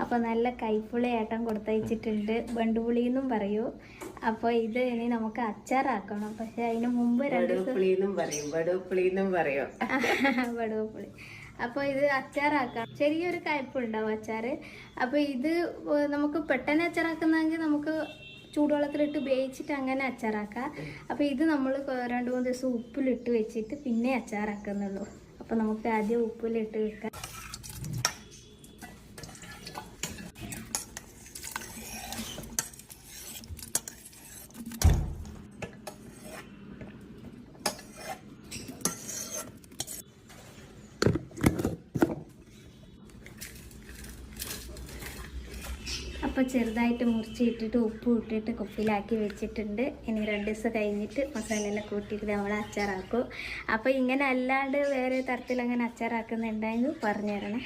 അപ്പോൾ നല്ല കൈപ്പുളി ഏട്ടൻ കൊടുത്തയച്ചിട്ടുണ്ട്. ബണ്ടുപുളി എന്നും പറയൂ. അപ്പോൾ ഇത് ഇനി നമുക്ക് അച്ചാറാക്കണം. പക്ഷെ അതിന് മുമ്പ് വടുവപ്പുളി. അപ്പോൾ ഇത് അച്ചാറാക്കാം. ചെറിയൊരു കയ്പുണ്ടാവും അച്ചാറ്. അപ്പോൾ ഇത് നമുക്ക് പെട്ടെന്ന് അച്ചാറാക്കുന്നെങ്കിൽ നമുക്ക് ചൂടുവെള്ളത്തിലിട്ട് വേവിച്ചിട്ട് അങ്ങനെ അച്ചാറാക്കാം. അപ്പോൾ ഇത് നമ്മൾ 2-3 ദിവസം ഉപ്പിലിട്ട് വെച്ചിട്ട് പിന്നെ അച്ചാറാക്കുന്നുള്ളൂ. അപ്പോൾ നമുക്ക് ആദ്യം ഉപ്പിലിട്ട് വെക്കാം. അപ്പോൾ ചെറുതായിട്ട് മുറിച്ചിട്ടിട്ട് ഉപ്പ് ഇട്ടിട്ട് കുപ്പിയിലാക്കി വെച്ചിട്ടുണ്ട്. ഇനി 2 ദിവസം കഴിഞ്ഞിട്ട് മസാലയെല്ലാം കൂട്ടിയിട്ട് നമ്മൾ അച്ചാറാക്കും. അപ്പോൾ ഇങ്ങനെ അല്ലാണ്ട് വേറെ തരത്തിൽ അങ്ങനെ അച്ചാറാക്കുന്നുണ്ടെങ്കിൽ പറഞ്ഞു തരണേ.